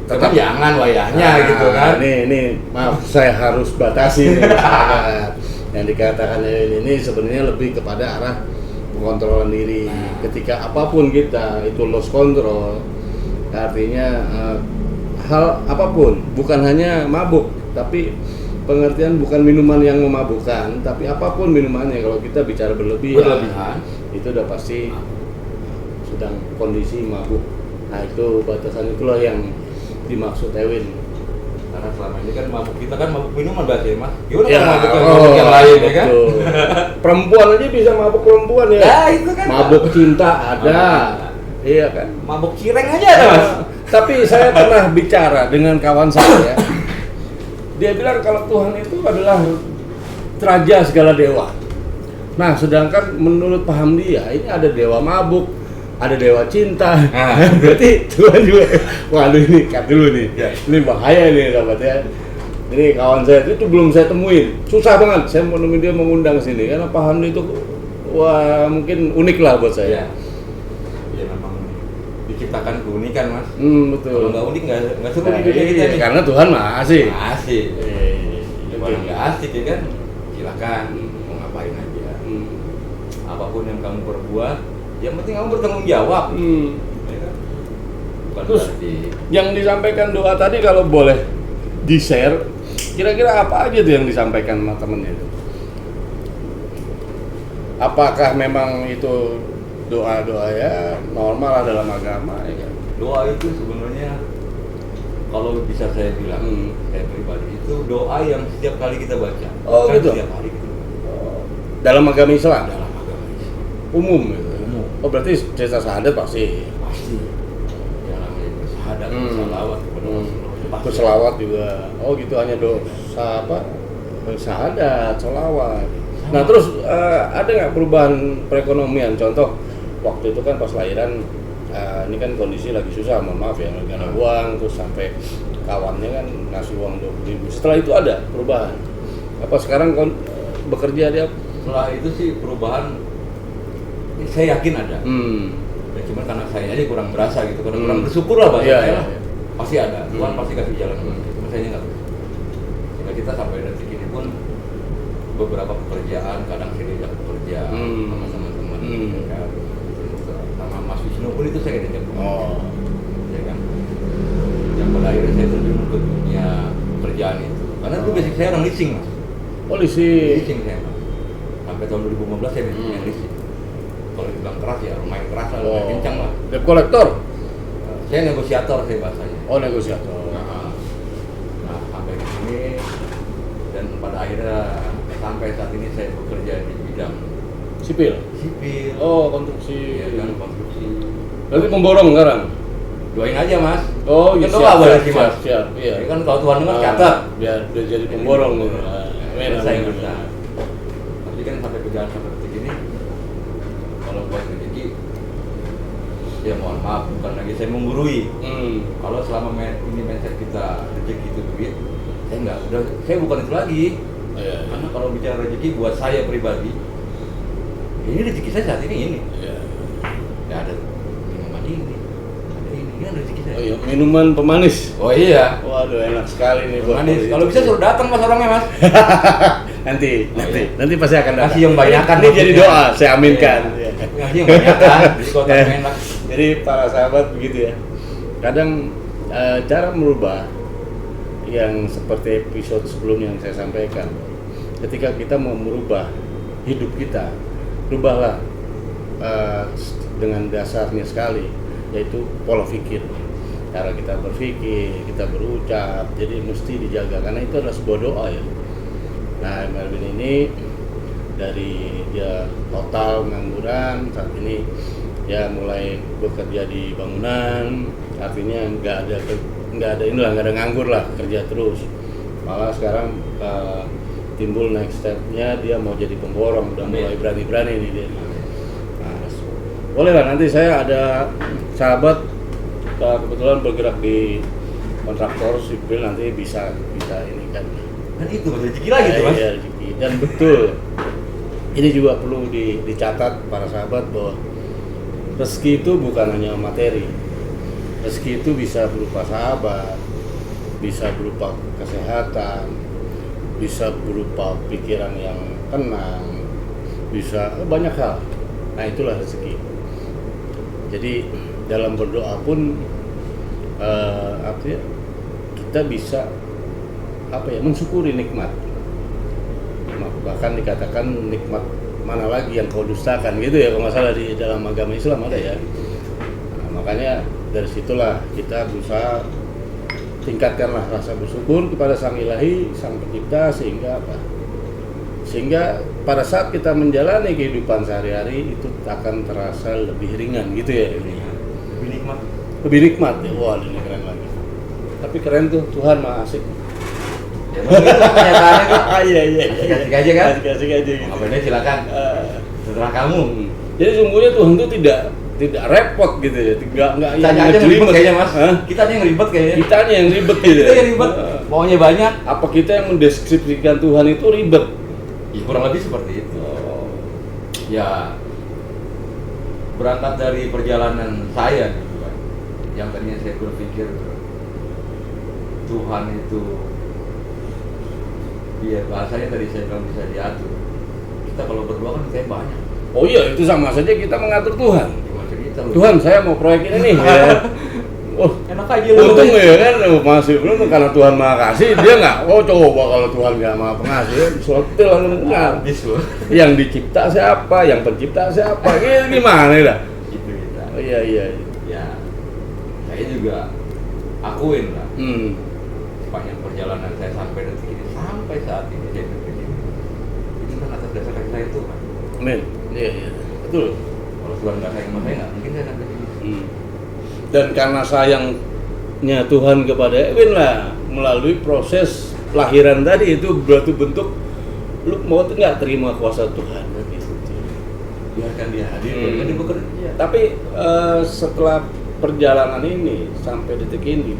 Tetap jangan wayahnya gitu kan. Ini maaf saya harus batasi nih sahabat. Yang dikatakan ini sebenarnya lebih kepada arah pengontrolan diri. Ketika apapun kita itu lost control, artinya hal apapun, bukan hanya mabuk, tapi pengertian bukan minuman yang memabukkan, tapi apapun minumannya. Kalau kita bicara berlebihan, itu udah pasti sedang kondisi mabuk. Nah itu batasan itulah yang dimaksud Ewin. Karena selama ini kan mabuk kita kan mabuk minuman berarti mas. Gimana Ya, kalau mabuk yang lain ya kan? betul. Perempuan aja bisa mabuk perempuan ya. Ya itu kan. Mabuk cinta ada. Iya kan. Mabuk cireng aja ada mas. Tapi saya pernah bicara dengan kawan saya. Dia bilang kalau Tuhan itu adalah raja segala dewa. Nah, sedangkan menurut paham dia ini ada dewa mabuk, ada dewa cinta. Berarti Tuhan juga. Waduh ini cut dulu nih. Ya. Ini bahaya nih sahabat ya. Ini kawan saya itu belum saya temuin. Susah banget saya mau nemuin dia mengundang sini karena paham dia itu wah mungkin unik lah buat saya. Ya memang diciptakan keunikan mas. Betul. Kalau nggak unik nggak cukup Nah, di dunia kita iya, nih. karena Tuhan masih. Asik. Eh, Gimana nggak asik ya kan? Silakan mau ngapain aja. Apapun yang kamu perbuat, yang penting kamu bertanggung jawab. Ya kan? Bukan Terus berarti yang disampaikan doa tadi kalau boleh di-share, kira-kira apa aja tuh yang disampaikan sama temennya itu? Apakah memang itu doa-doa ya normal dalam agama ya kan? doa itu sebenarnya kalau bisa saya bilang, saya pribadi itu doa yang setiap kali kita baca. Oh, Bahkan gitu? Setiap hari kita baca. Dalam agama Islam? Dalam agama Islam. Umum gitu. Umum. Oh berarti cerita syahadat pasti. Pasti. Dalam ada selawat kepada Rasulullah. Itu pasti. Selawat juga. Oh gitu, hanya dosa apa? Syahadat, selawat. Nah terus ada nggak perubahan perekonomian? Contoh waktu itu kan pas lahiran, ini kan kondisi lagi susah, mohon maaf ya, nggak ada uang, terus sampai kawannya kan ngasih uang 20.000. Setelah itu ada perubahan? Apa sekarang bekerja dia? Setelah itu sih perubahan, saya yakin ada. Ya, cuma karena saya aja kurang berasa gitu, kurang bersyukur lah bahasa saya lah. Pasti ada, Tuhan pasti kasih jalan. Cuma saya nggak bersyukur. Sehingga kita sampai detik ini pun beberapa pekerjaan, kadang saya diajak bekerja sama teman-teman, ya, sama Mas Wisnu pun itu saya diajak bekerja, ya kan. Yang pada akhirnya saya terjun ke dunia pekerjaan itu, karena dulu basic saya orang leasing mas. Leasing saya mas. Sampai tahun 2015 saya yang leasing. Kalau dibilang keras ya lumayan keras lah, lumayan kencang lah. Debt collector? Saya negosiator saya bahasanya. Oh negosiator. Nah sampai di sini dan pada akhirnya sampai saat ini saya bekerja di bidang sipil. Oh konstruksi. Iya kan, konstruksi. Berarti pemborong sekarang? Doain aja mas. Oh iya, siap. Iya. Ya kan kalau Tuhan dengar catat. Biar jadi pemborong gitu. Saya kita. Tapi kan sampai berjalan sampai detik ini, kalau buat rezeki, ya mohon maaf, bukan lagi saya menggurui. Kalau selama ini mindset kita rezeki itu duit, saya bukan itu lagi. Karena kalau bicara rezeki buat saya pribadi, ini rezeki saya saat ini. Ya ada minuman ini, ada ini kan rezeki saya. Oh iya, minuman pemanis. Oh iya. Waduh enak sekali nih. Pemanis. Kalau bisa suruh datang mas orangnya mas. nanti pasti akan datang. Kasih yang banyakan. Ini jadi doa, saya aminkan. Kasih yang banyakan. Diskon enak. Jadi para sahabat begitu ya. Kadang cara merubah yang seperti episode sebelumnya yang saya sampaikan, ketika kita mau merubah hidup kita, rubahlah dengan dasarnya sekali, yaitu pola pikir, cara kita berpikir, kita berucap, jadi mesti dijaga karena itu adalah sebuah doa ya. Nah Melvin ini dari dia total pengangguran, saat ini ya mulai bekerja di bangunan, artinya nggak ada nganggur lah, kerja terus. Malah sekarang timbul next step-nya dia mau jadi pemborong, udah mulai berani-berani nih dia. Nah, boleh lah, nanti saya ada sahabat kebetulan bergerak di kontraktor sipil, nanti bisa ini kan. Dan itu rezeki lagi tuh mas. Iya, rezeki. Dan betul, ini juga perlu dicatat para sahabat bahwa rezeki itu bukan hanya materi. Rezeki itu bisa berupa sahabat, bisa berupa kesehatan, bisa berupa pikiran yang tenang, bisa banyak hal. Nah itulah rezeki. Jadi dalam berdoa pun artinya kita bisa mensyukuri nikmat. Bahkan dikatakan nikmat mana lagi yang kau dustakan gitu ya, kalau nggak salah di dalam agama Islam ada ya. Nah, makanya dari situlah kita berusaha tingkatkanlah rasa bersyukur kepada Sang Ilahi, Sang Pencipta, sehingga pada saat kita menjalani kehidupan sehari-hari itu akan terasa lebih ringan gitu ya. Lebih nikmat ya. Wah ini keren lagi. Tapi keren tuh, Tuhan mah asik. Ya begitu kenyataannya kan. Iya. Asik aja kan? Asik aja gitu. Apalagi silakan. Setelah kamu. Jadi sungguhnya Tuhan tuh tidak repot gitu ya, nggak kita aja yang ribet kayaknya mas. Kita aja yang ribet kayaknya. Kita yang ribet gitu. Kita yang ribet. Maunya banyak. Apa kita yang mendeskripsikan Tuhan itu ribet? Ya, kurang lebih seperti itu. Ya berangkat dari perjalanan saya gitu kan. Yang tadinya saya berpikir Tuhan itu, dia bahasanya tadi saya bilang bisa diatur. Kita kalau berdoa kan saya banyak. Oh iya, itu sama saja kita mengatur Tuhan. Cerita, Tuhan, saya mau proyek ini nih. Ya. Oh, enak aja lu. Untung ya kan, masih belum karena Tuhan Maha Kasih, dia nggak. Oh coba kalau Tuhan nggak Maha Pengasih, suatu lalu benar. Yang dicipta siapa, yang pencipta siapa, gimana ya? Gitu kita. Oh iya. Ya, saya juga akuin lah. Sepanjang perjalanan saya sampai detik ini, sampai saat ini saya begini. Ini kan atas dasar kasih sayang Tuhan. Amin. Iya, betul. Kalau Tuhan nggak sayang sama saya, nggak mungkin saya sampai sini. Dan karena sayang sosoknya Tuhan kepada Ewin lah melalui proses lahiran tadi. Itu berarti bentuk lu mau tuh nggak terima kuasa Tuhan gitu. Biarkan dia hadir, biarkan dia bekerja. Tapi setelah perjalanan ini sampai detik ini,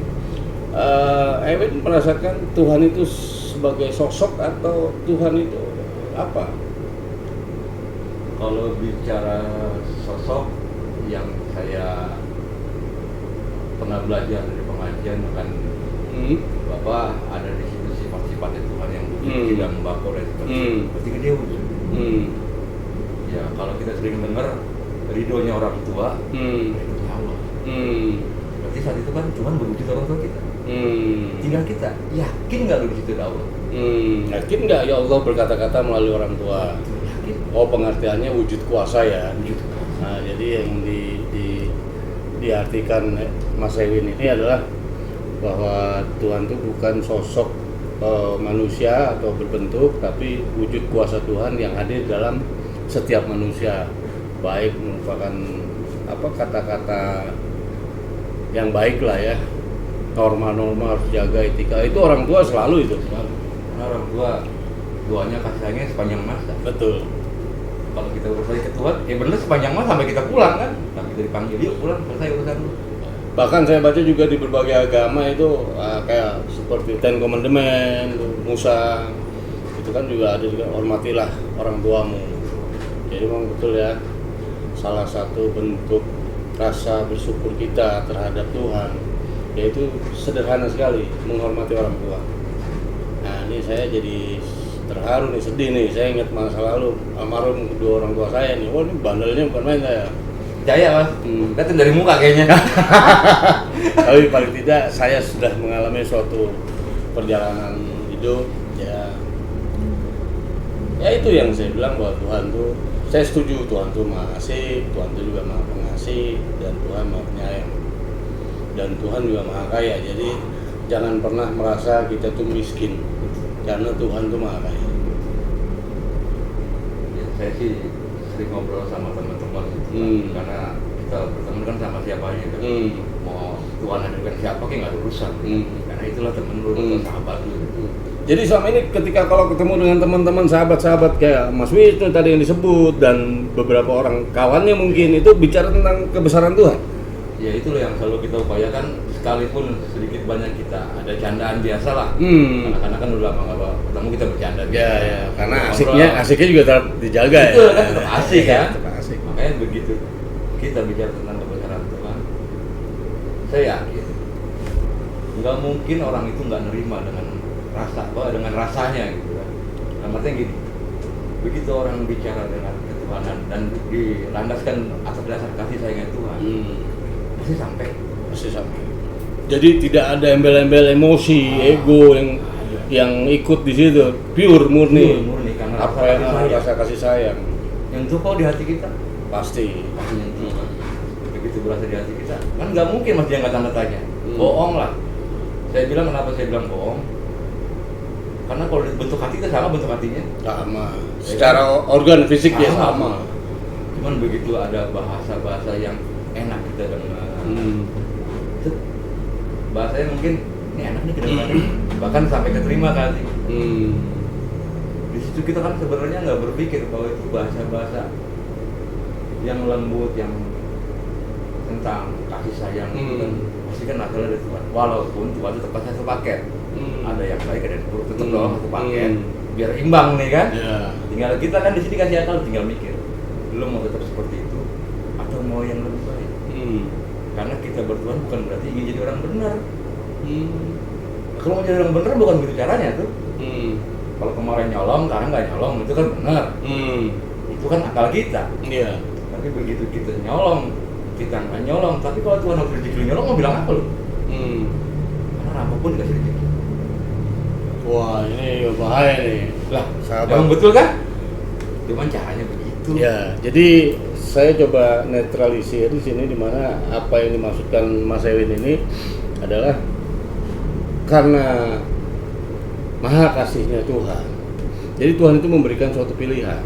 Ewin merasakan Tuhan itu sebagai sosok atau Tuhan itu apa? Kalau bicara sosok yang saya pernah belajar dari pengajian kan, Bapak ada di situ sifat-sifatnya Tuhan yang tidak membakor dan seperti ketika dia wujud. Ya kalau kita sering dengar ridhonya orang tua, ridhonya Allah. Berarti saat itu kan Tuhan berwujud orang tua kita. Tinggal kita yakin nggak lu di situ ada Allah? Yakin nggak ya Allah berkata-kata melalui orang tua? Yakin. Oh, pengertiannya wujud kuasa ya. Wujud. Nah, jadi yang diartikan Mas Ewin ini adalah bahwa Tuhan itu bukan sosok manusia atau berbentuk, tapi wujud kuasa Tuhan yang hadir dalam setiap manusia, baik merupakan kata-kata yang baik lah ya, norma-norma harus jaga etika, itu orang tua selalu itu. Karena orang tua doanya kasihnya sepanjang masa. Betul. Kalau kita urus lagi ke Tuhan, ya bener sepanjang masa sampai kita pulang kan, sampai kita dipanggil yuk pulang selesai urusan lu. Bahkan saya baca juga di berbagai agama itu kayak seperti Ten Commandment, Musa, itu kan juga ada juga hormatilah orang tuamu. Jadi memang betul ya, salah satu bentuk rasa bersyukur kita terhadap Tuhan yaitu sederhana sekali menghormati orang tua. Nah ini saya jadi terharu nih, sedih nih, saya ingat masa lalu almarhum kedua orang tua saya nih, wah ini bandelnya bukan main saya. Percaya Mas, datang dari muka kayaknya. Tapi paling tidak saya sudah mengalami suatu perjalanan hidup ya itu yang saya bilang bahwa Tuhan tuh, saya setuju Tuhan tuh maha kasih, Tuhan tuh juga maha pengasih, dan Tuhan maha penyayang, dan Tuhan juga maha kaya. Jadi jangan pernah merasa kita tuh miskin karena Tuhan tuh maha kaya. Ya, saya sih sering ngobrol sama teman-teman karena kita berteman kan sama siapa aja kan. Mau Tuhan hadirkan siapa kayak nggak ada urusan. Karena itulah temen lu, sahabat lu. Jadi selama ini ketika kalau ketemu dengan teman-teman sahabat-sahabat kayak Mas Wisnu tadi yang disebut dan beberapa orang kawannya mungkin itu bicara tentang kebesaran Tuhan. Ya itu loh yang selalu kita upayakan, sekalipun sedikit banyak kita ada candaan biasa lah. Karena kan udah lama nggak ketemu kita bercanda. Ya, karena asiknya juga tetap dijaga. Itu kan tetap asik kan. Tetap asik. Makanya begitu kita bicara tentang kebesaran Tuhan, saya yakin nggak mungkin orang itu nggak nerima dengan rasanya gitu kan. Nah, artinya gini, begitu orang bicara dengan ketuhanan dan dilandaskan atas dasar kasih sayang Tuhan, pasti sampai. Jadi tidak ada embel-embel emosi, ego yang ikut di situ, pure murni karena rasa kasih sayang. Yang itu kok di hati kita pasti nyentuh kan. Begitu berasa di hati kita, kan nggak mungkin mas dia nggak tanda tanya, bohong lah. Saya bilang kenapa saya bilang bohong? Karena kalau bentuk hati kita sama bentuk hatinya. Sama. Secara organ fisik ya sama. Cuman begitu ada bahasa-bahasa yang enak kita dengar. Itu bahasanya mungkin ini enak nih kedengarannya. Bahkan sampai keterima kali. Di situ kita kan sebenarnya nggak berpikir bahwa itu bahasa-bahasa yang lembut, yang tentang kasih sayang itu kan pasti kan asalnya dari Tuhan. Walaupun Tuhan itu terpaksa satu paket. Ada yang baik, ada yang buruk, tetap dong satu paket. Biar imbang nih kan. Tinggal kita kan di sini kasih akal, tinggal mikir. Lu mau tetap seperti itu atau mau yang lebih baik? Karena kita bertuhan bukan berarti ingin jadi orang benar. Kalau mau jadi orang benar bukan begitu caranya tuh. Kalau kemarin nyolong, sekarang nggak nyolong, itu kan benar. Itu kan akal kita. Tapi begitu kita nyolong, kita nggak nyolong. Tapi kalau Tuhan harus rezeki nyolong, mau bilang apa lu? Karena apapun dikasih rezeki. Wah ini bahaya nih. Lah, sahabat. Emang betul kan? Cuman caranya begitu. Ya, jadi saya coba netralisir di sini, dimana apa yang dimaksudkan Mas Ewin ini adalah karena maha kasihnya Tuhan. Jadi Tuhan itu memberikan suatu pilihan.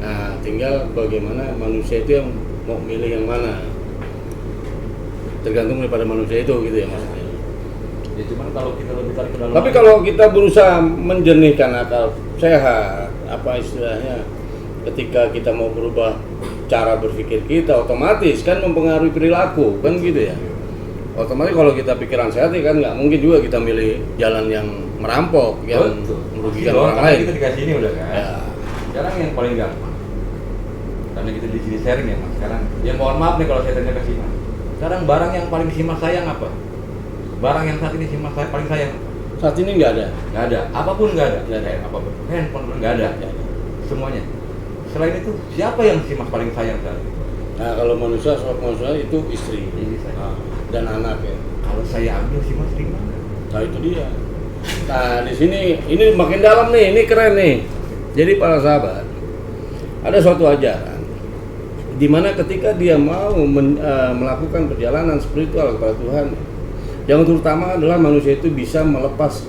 Nah, tinggal bagaimana manusia itu yang mau milih yang mana. Tergantung daripada manusia itu gitu ya Mas. Ya cuman kalau kita lebih tarik ke dalam. Tapi kalau kita berusaha menjernihkan akal sehat, apa istilahnya, ketika kita mau berubah cara berpikir kita, otomatis kan mempengaruhi perilaku, kan gitu ya. Otomatis kalau kita pikiran sehat ya kan nggak mungkin juga kita milih jalan yang merampok, yang merugikan orang lain. Kita dikasih ini udah kan. Ya. Sekarang yang paling gampang. Karena kita di sini sharing ya mas. Sekarang, ya mohon maaf nih kalau saya tanya ke Simas. Sekarang barang yang paling Simas sayang apa? Barang yang saat ini Simas paling sayang apa? Saat ini nggak ada. Nggak ada. Apapun nggak ada. Nggak ada. Apapun. Handphone pun nggak ada. Semuanya. Selain itu siapa yang Simas paling sayang saat ini? Nah kalau manusia, soal manusia itu istri dan anak ya. Kalau saya ambil Simas terima nggak? Nah itu dia. Nah di sini ini makin dalam nih, ini keren nih. Jadi para sahabat, ada suatu ajaran di mana ketika dia mau melakukan perjalanan spiritual kepada Tuhan, yang terutama adalah manusia itu bisa melepas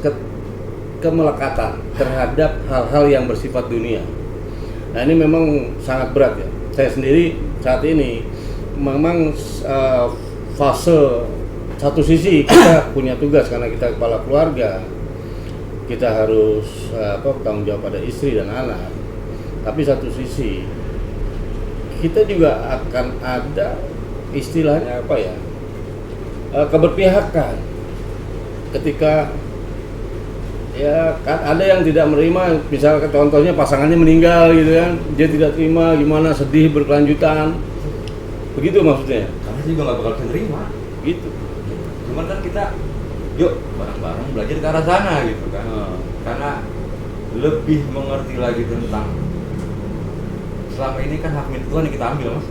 kemelekatan terhadap hal-hal yang bersifat dunia. Nah ini memang sangat berat ya. Saya sendiri saat ini memang fase satu sisi kita punya tugas karena kita kepala keluarga, kita harus bertanggung jawab pada istri dan anak. Tapi satu sisi kita juga akan ada istilahnya apa ya, keberpihakan ketika ya kan ada yang tidak menerima, misalnya contohnya pasangannya meninggal gitu kan, dia tidak terima, gimana, sedih berkelanjutan, begitu maksudnya. Karena juga nggak bakal bisa terima Gitu. cuman kan kita yuk bareng-bareng belajar ke arah sana gitu kan. Karena lebih mengerti lagi tentang selama ini kan hak milik Tuhan yang kita ambil mas.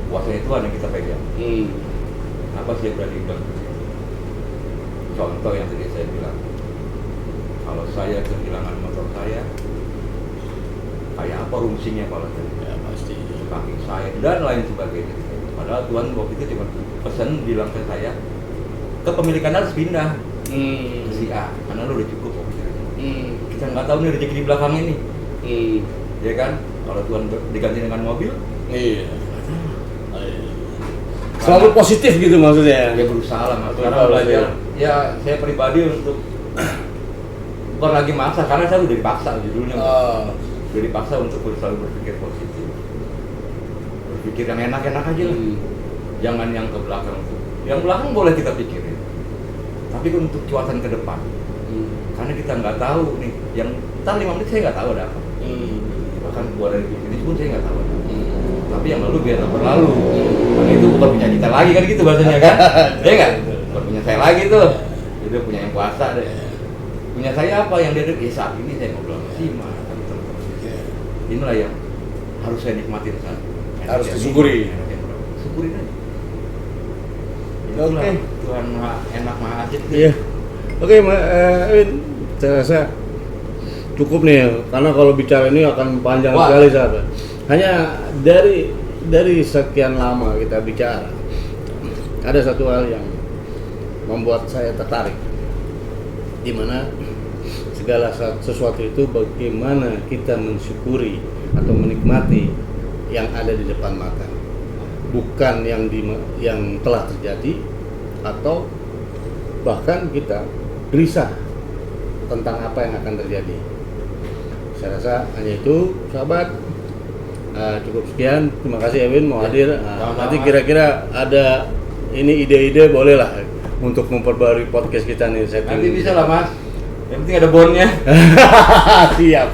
Kuasanya Tuhan yang kita pegang. Apa sih yang berani bilang begitu? Contoh yang tadi saya bilang, kalau saya kehilangan motor saya, kayak apa rungsingnya kalau saya? Ya pasti. Kaki saya dan lain sebagainya. Padahal Tuhan waktu itu cuma pesan bilang ke saya, kepemilikan harus pindah ke si A, karena lu udah cukup. Kita nggak tahu nih rezeki di belakang ini. Ya kan? Kalau Tuhan diganti dengan mobil, Iya. Selalu positif gitu maksudnya. dia berusaha lah mas. Sekarang belajar. Ya saya pribadi untuk bukan lagi maksa, karena saya udah dipaksa judulnya. Udah dipaksa untuk selalu berpikir positif. Berpikir yang enak-enak aja lah. Jangan yang ke belakang tuh. Yang belakang boleh kita pikirin. Tapi untuk cuatan ke depan. Karena kita nggak tahu nih, yang entar 5 menit saya nggak tahu ada apa. Bahkan keluar dari bisnis pun saya nggak tahu ada apa. Tapi yang lalu biar berlalu. Karena itu bukan punya kita lagi kan gitu bahasanya kan? Ya nggak? Bukan punya saya lagi tuh. Itu punya yang kuasa deh. Punya saya apa yang dia saat ini saya ngobrol sama Sima. Inilah yang harus saya nikmatin saat. Harus disyukuri. Syukurin aja. Oke. Tuhan enak maha asik. Iya. Oke, Win, saya rasa cukup nih ya, karena kalau bicara ini akan panjang sekali sahabat. Hanya dari sekian lama kita bicara, ada satu hal yang membuat saya tertarik, di mana segala sesuatu itu bagaimana kita mensyukuri atau menikmati yang ada di depan mata, bukan yang telah terjadi atau bahkan kita gelisah tentang apa yang akan terjadi. Saya rasa hanya itu, sahabat. Cukup sekian. Terima kasih Ewin mau hadir. Nanti kira-kira ada ini ide-ide bolehlah untuk memperbarui podcast kita nih. Nanti bisa lah mas. Yang penting ada bonnya. siap.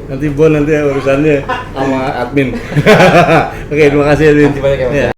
Nanti bon nanti urusannya sama admin. Oke, terima kasih Ewin. Terima kasih banyak ya mas.